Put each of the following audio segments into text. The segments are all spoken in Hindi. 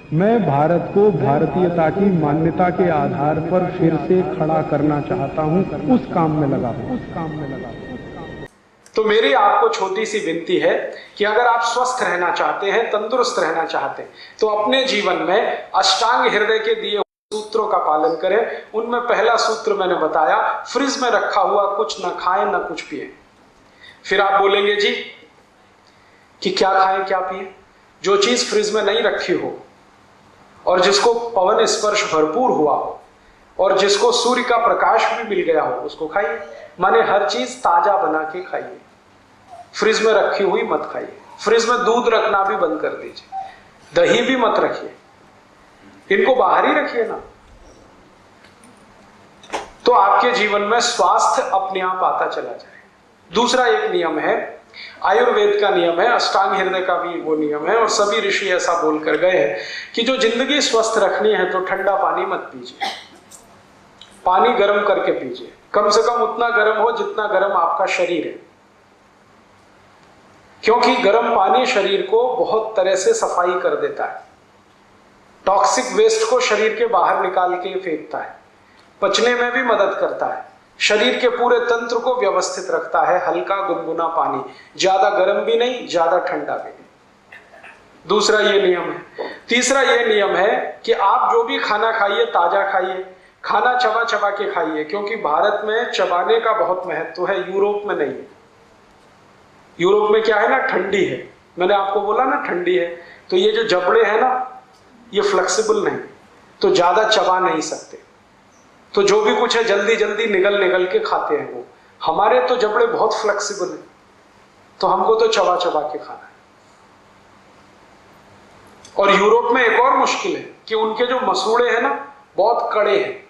मैं भारत को भारतीयता की मान्यता के आधार पर फिर से खड़ा करना चाहता हूं, उस काम में लगा हूं। तो मेरी आपको छोटी सी विनती है कि अगर आप स्वस्थ रहना चाहते हैं, तंदुरुस्त रहना चाहते हैं, तो अपने जीवन में अष्टांग हृदय के दिए सूत्रों का पालन करें। उनमें पहला सूत्र मैंने बताया, फ्रिज में रखा हुआ कुछ ना खाएं ना कुछ पिए। फिर आप बोलेंगे जी कि क्या खाएं क्या पिए? जो चीज फ्रिज में नहीं रखी हो और जिसको पवन स्पर्श भरपूर हुआ हो और जिसको सूर्य का प्रकाश भी मिल गया हो, उसको खाइए। माने हर चीज ताजा बना के खाइए, फ्रिज में रखी हुई मत खाइए। फ्रिज में दूध रखना भी बंद कर दीजिए, दही भी मत रखिए, इनको बाहर ही रखिए ना। तो आपके जीवन में स्वास्थ्य अपने आप आता चला जाए। दूसरा एक नियम है, आयुर्वेद का नियम है, अष्टांग हृदय का भी वो नियम है, और सभी ऋषि ऐसा बोलकर गए हैं कि जो जिंदगी स्वस्थ रखनी है तो ठंडा पानी मत पीजिए, पानी गर्म करके पीजिए। कम से कम उतना गर्म हो जितना गर्म आपका शरीर है, क्योंकि गर्म पानी शरीर को बहुत तरह से सफाई कर देता है, टॉक्सिक वेस्ट को शरीर के बाहर निकाल के फेंकता है, पचने में भी मदद करता है, शरीर के पूरे तंत्र को व्यवस्थित रखता है। हल्का गुनगुना पानी, ज्यादा गर्म भी नहीं, ज्यादा ठंडा भी नहीं। दूसरा ये नियम है। तीसरा ये नियम है कि आप जो भी खाना खाइए ताजा खाइए, खाना चबा चबा के खाइए, क्योंकि भारत में चबाने का बहुत महत्व है, यूरोप में नहीं है। यूरोप में क्या है ना, ठंडी है, मैंने आपको बोला ना ठंडी है, तो ये जो जबड़े हैं ना ये फ्लेक्सिबल नहीं, तो ज्यादा चबा नहीं सकते, तो जो भी कुछ है जल्दी जल्दी निगल निगल के खाते हैं वो। हमारे तो जबड़े बहुत फ्लेक्सिबल है, तो हमको तो चबा चबा के खाना है। और यूरोप में एक और मुश्किल है कि उनके जो मसूड़े हैं ना बहुत कड़े हैं,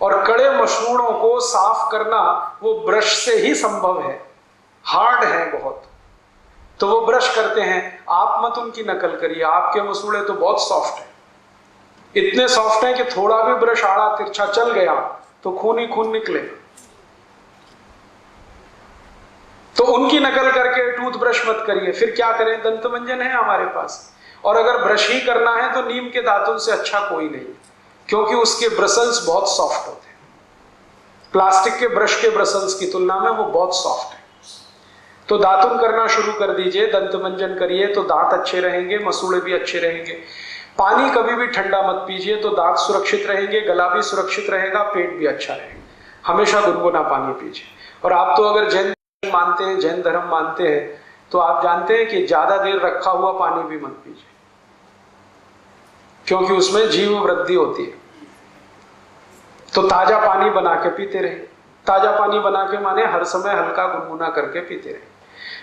और कड़े मसूड़ों को साफ करना वो ब्रश से ही संभव है, हार्ड है बहुत, तो वो ब्रश करते हैं। आप मत उनकी नकल करिए, आपके मसूड़े तो बहुत सॉफ्ट है, इतने सॉफ्ट है कि थोड़ा भी ब्रश आड़ा तिरछा चल गया तो खून ही खून निकलेगा। तो उनकी नकल करके टूथब्रश मत करिए। फिर क्या करें, दंतमंजन है हमारे पास, और अगर ब्रश ही करना है तो नीम के दातुन से अच्छा कोई नहीं, क्योंकि उसके ब्रसल्स बहुत सॉफ्ट होते हैं, प्लास्टिक के ब्रश के ब्रसल्स की तुलना में वो बहुत सॉफ्ट है। तो दातुन करना शुरू कर दीजिए, दंतमंजन करिए तो दांत अच्छे रहेंगे, मसूड़े भी अच्छे रहेंगे। पानी कभी भी ठंडा मत पीजिए, तो दांत सुरक्षित रहेंगे, गला भी सुरक्षित रहेगा, पेट भी अच्छा रहेगा। हमेशा गुनगुना पानी पीजिए। और आप तो अगर जैन मानते हैं, जैन धर्म मानते हैं, तो आप जानते हैं कि ज्यादा देर रखा हुआ पानी भी मत पीजिए, क्योंकि उसमें जीव वृद्धि होती है। तो ताजा पानी बना के पीते रहे। ताजा पानी बना के माने हर समय हल्का गुनगुना करके पीते रहे।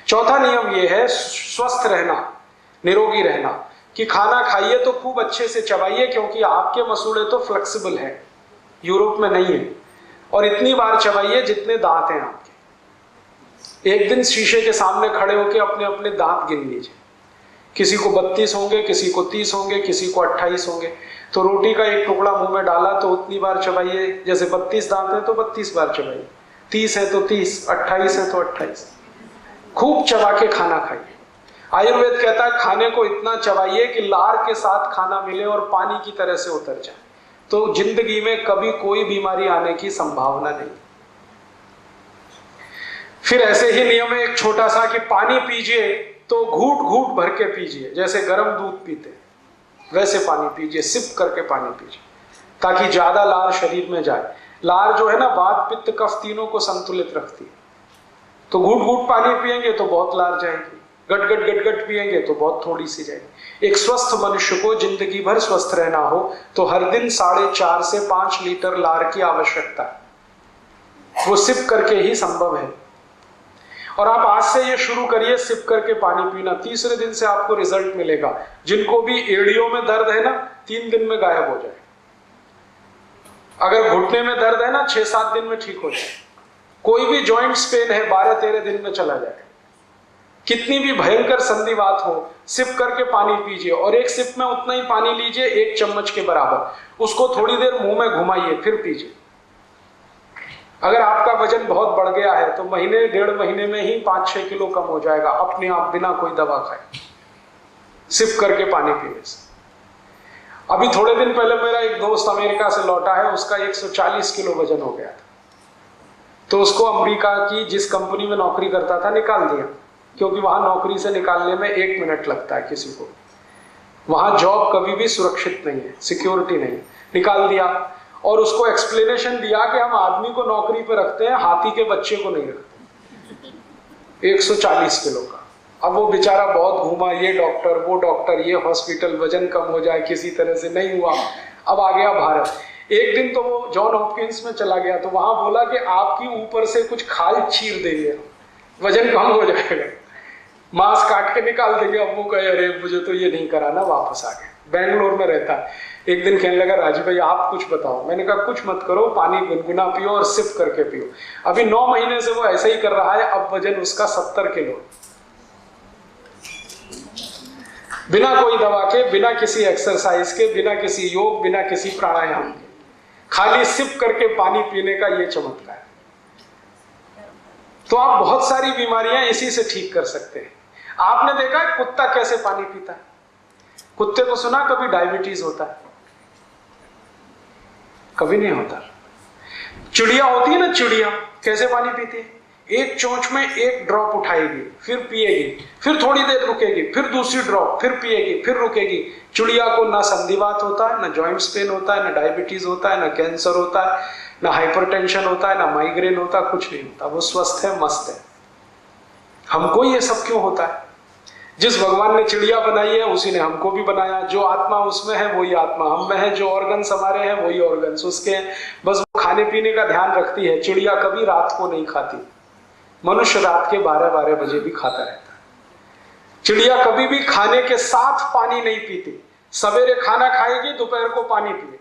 चौथा नियम यह है स्वस्थ रहना, निरोगी रहना, कि खाना खाइए तो खूब अच्छे से चबाइए, क्योंकि आपके मसूड़े तो फ्लेक्सिबल है, यूरोप में नहीं है, और इतनी बार चबाइए जितने दांत हैं आपके। एक दिन शीशे के सामने खड़े होकर अपने अपने दांत गिन लीजिए, किसी को 32 होंगे, किसी को 30 होंगे, किसी को 28 होंगे। तो रोटी का एक टुकड़ा मुंह में डाला तो उतनी बार चबाइए, जैसे 32 दांत है तो 32 बार चबाइए, 30 है तो 30, 28 है तो 28। खूब चबा के खाना खाइए। आयुर्वेद कहता है खाने को इतना चबाइए कि लार के साथ खाना मिले और पानी की तरह से उतर जाए, तो जिंदगी में कभी कोई बीमारी आने की संभावना नहीं। फिर ऐसे ही नियम है एक छोटा सा, कि पानी पीजिए तो घूट घूट भर के पीजिए, जैसे गर्म दूध पीते वैसे पानी पीजिए, सिप करके पानी पीजिए, ताकि ज्यादा लार शरीर में जाए। लार जो है ना वात पित्त कफ तीनों को संतुलित रखती है। तो घूट घूट पानी पिएंगे तो बहुत लार जाएगी, गट गट गट गट पिएंगे तो बहुत थोड़ी सी जाएगी। एक स्वस्थ मनुष्य को जिंदगी भर स्वस्थ रहना हो तो हर दिन 4.5 से 5 लीटर लार की आवश्यकता है, वो सिप करके ही संभव है। और आप आज से ये शुरू करिए सिप करके पानी पीना, तीसरे दिन से आपको रिजल्ट मिलेगा। जिनको भी एड़ियों में दर्द है ना 3 दिन में गायब हो जाए, अगर घुटने में दर्द है ना 6-7 दिन में ठीक हो जाए, कोई भी जॉइंट्स पेन है 12-13 दिन में चला जाए। कितनी भी भयंकर संधिवात हो, सिप करके पानी पीजिए, और एक सिप में उतना ही पानी लीजिए 1 चम्मच के बराबर, उसको थोड़ी देर मुंह में घुमाइए फिर पीजिए। अगर आपका वजन बहुत बढ़ गया है तो महीने 1.5 महीने में ही 5-6 किलो कम हो जाएगा अपने आप, बिना कोई दवा खाए, सिप करके पानी पीने से। अभी थोड़े दिन पहले मेरा एक दोस्त अमेरिका से लौटा है, उसका 140 किलो वजन हो गया था। तो उसको अमेरिका की जिस कंपनी में नौकरी करता था निकाल दिया, क्योंकि वहां नौकरी से निकालने में 1 मिनट लगता है किसी को। वहां जॉब कभी भी सुरक्षित नहीं है, सिक्योरिटी नहीं, निकाल दिया। और उसको एक्सप्लेनेशन दिया कि हम आदमी को नौकरी पे रखते हैं, हाथी के बच्चे को नहीं रखते। 140 किलो का। अब वो बेचारा बहुत घूमा, ये डॉक्टर वो डॉक्टर, ये हॉस्पिटल, वजन कम हो जाए, किसी तरह से नहीं हुआ। अब आ गया भारत। एक दिन तो वो जॉन हॉपकिंस में चला गया, तो वहां बोला कि आपकी ऊपर से कुछ खाल चीर देंगे, वजन कम हो जाएगा, मांस काट के निकाल देंगे। अब वो कहे अरे मुझे तो ये नहीं कराना, वापस आ गए। बेंगलोर में रहता है। एक दिन कहने लगा राजीव भाई आप कुछ बताओ। मैंने कहा कुछ मत करो, पानी गुनगुना पियो और सिप करके पियो। अभी 9 महीने से वो ऐसे ही कर रहा है। अब वजन उसका 70 किलो, बिना कोई दवा के, बिना किसी एक्सरसाइज के, बिना किसी योग, बिना किसी प्राणायाम के, खाली सिप करके पानी पीने का ये चमत्कार है। तो आप बहुत सारी बीमारियां इसी से ठीक कर सकते हैं। आपने देखा है कुत्ता कैसे पानी पीता है? कुत्ते को सुना कभी डायबिटीज होता है? कभी नहीं होता। चिड़िया होती है ना, चिड़िया कैसे पानी पीती है? एक चोंच में 1 ड्रॉप उठाएगी, फिर पिएगी, फिर थोड़ी देर रुकेगी, फिर दूसरी ड्रॉप, फिर पिएगी, फिर रुकेगी। चिड़िया को ना संधिवात होता है, ना जॉइंट्स पेन होता है, ना डायबिटीज होता है, ना कैंसर होता है, ना हाइपरटेंशन होता है, ना माइग्रेन होता है, कुछ नहीं होता। वो स्वस्थ है, मस्त है। हमको ये सब क्यों होता है? जिस भगवान ने चिड़िया बनाई है उसी ने हमको भी बनाया। जो आत्मा उसमें है वही आत्मा हम में है, जो ऑर्गन्स हमारे हैं वही ऑर्गन्स उसके हैं। बस वो खाने पीने का ध्यान रखती है। चिड़िया कभी रात को नहीं खाती, मनुष्य रात के 12-12 बजे भी खाता रहता है। चिड़िया कभी भी खाने के साथ पानी नहीं पीती। सवेरे खाना खाएगी, दोपहर को पानी पिएगी।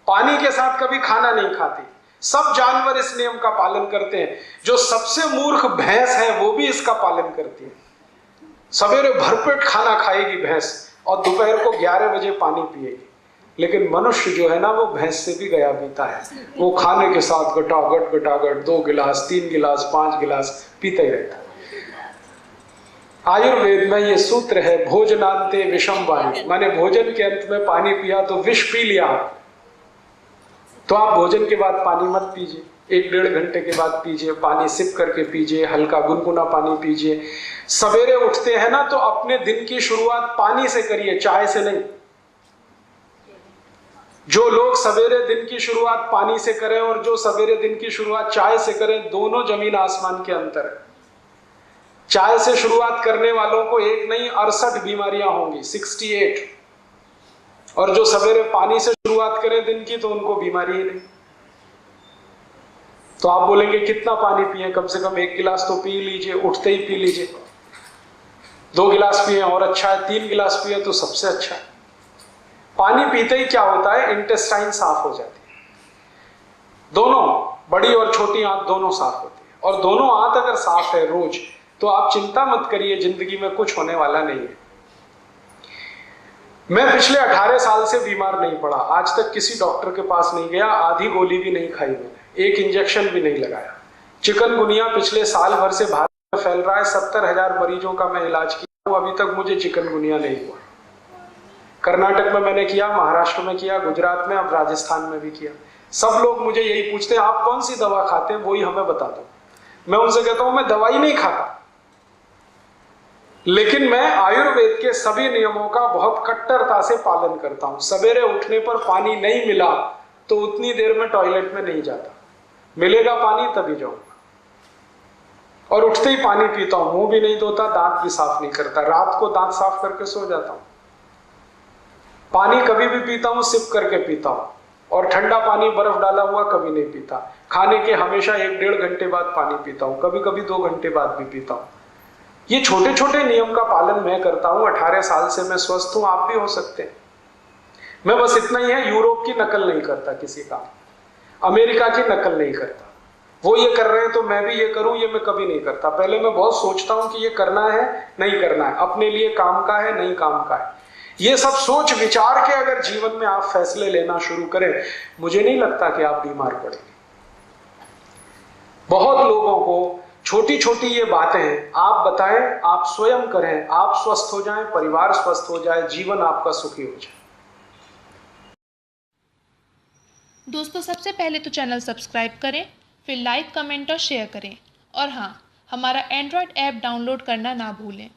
पानी के साथ कभी खाना नहीं खाती। सब जानवर इस नियम का पालन करते हैं। जो सबसे मूर्ख भैंस है वो भी इसका पालन करती है। सवेरे भरपेट खाना खाएगी भैंस और दोपहर को 11 बजे पानी पिएगी। लेकिन मनुष्य जो है ना, वो भैंस से भी गया बीता है। वो खाने के साथ गटागट 2 गिलास, 3 गिलास, 5 गिलास पीता ही रहता है। आयुर्वेद में ये सूत्र है, भोजनांते विषम वायु, माने भोजन के अंत में पानी पिया तो विष पी लिया। तो आप भोजन के बाद पानी मत पीजिए, 1-1.5 घंटे के बाद पीजिए। पानी सिप करके पीजिए, हल्का गुनगुना पानी पीजिए। सवेरे उठते हैं ना, तो अपने दिन की शुरुआत पानी से करिए, चाय से नहीं। जो लोग सवेरे दिन की शुरुआत पानी से करें और जो सवेरे दिन की शुरुआत चाय से करें, दोनों जमीन आसमान के अंतर है। चाय से शुरुआत करने वालों को एक नहीं 68 बीमारियां होंगी, 68। और जो सवेरे पानी से शुरुआत करें दिन की, तो उनको बीमारी ही नहीं। तो आप बोलेंगे कितना पानी पिए? कम से कम 1 गिलास तो पी लीजिए, उठते ही पी लीजिए। 2 गिलास पिए और अच्छा है, 3 गिलास पिए तो सबसे अच्छा है। पानी पीते ही क्या होता है, इंटेस्टाइन साफ हो जाती है। दोनों, बड़ी और छोटी आंत दोनों साफ होती है। और दोनों आंत अगर साफ है रोज, तो आप चिंता मत करिए, जिंदगी में कुछ होने वाला नहीं है। मैं पिछले 18 साल से बीमार नहीं पड़ा, आज तक किसी डॉक्टर के पास नहीं गया, आधी गोली भी नहीं खाई मैंने, 1 इंजेक्शन भी नहीं लगाया। चिकनगुनिया पिछले साल भर से भारत में फैल रहा है, 70,000 मरीजों का मैं इलाज किया, अभी तक मुझे चिकनगुनिया नहीं हुआ। कर्नाटक में मैंने किया, महाराष्ट्र में किया, गुजरात में, अब राजस्थान में भी किया। सब लोग मुझे यही पूछते हैं आप कौन सी दवा खाते हैं, वही हमें बता दो। मैं उनसे कहता हूं मैं दवाई नहीं खाता, लेकिन मैं आयुर्वेद के सभी नियमों का बहुत कट्टरता से पालन करता हूं। सवेरे उठने पर पानी नहीं मिला तो उतनी देर में टॉयलेट में नहीं जाता, मिलेगा पानी तभी जाऊंगा। और उठते ही पानी पीता हूं, मुंह भी नहीं धोता, दांत भी साफ नहीं करता, रात को दांत साफ करके सो जाता हूं। पानी कभी भी पीता हूं सिप करके पीता हूं, और ठंडा पानी बर्फ डाला हुआ कभी नहीं पीता। खाने के हमेशा 1-1.5 घंटे बाद पानी पीता हूं, कभी कभी 2 घंटे बाद भी पीता हूं। ये छोटे छोटे नियम का पालन मैं करता हूं, 18 साल से मैं स्वस्थ हूं, आप भी हो सकते हैं। मैं बस इतना ही है, यूरोप की नकल नहीं करता किसी का, अमेरिका की नकल नहीं करता। वो ये कर रहे हैं तो मैं भी ये करूं, ये मैं कभी नहीं करता। पहले मैं बहुत सोचता हूं कि ये करना है नहीं करना है, अपने लिए काम का है नहीं काम का है। ये सब सोच विचार के अगर जीवन में आप फैसले लेना शुरू करें, मुझे नहीं लगता कि आप बीमार पड़ेंगे। बहुत लोगों को छोटी छोटी ये बातें आप बताएं, आप स्वयं करें, आप स्वस्थ हो जाएं, परिवार स्वस्थ हो जाए, जीवन आपका सुखी हो जाए। दोस्तों सबसे पहले तो चैनल सब्सक्राइब करें, फिर लाइक, कमेंट और शेयर करें। और हाँ, हमारा एंड्रॉयड ऐप डाउनलोड करना ना भूलें।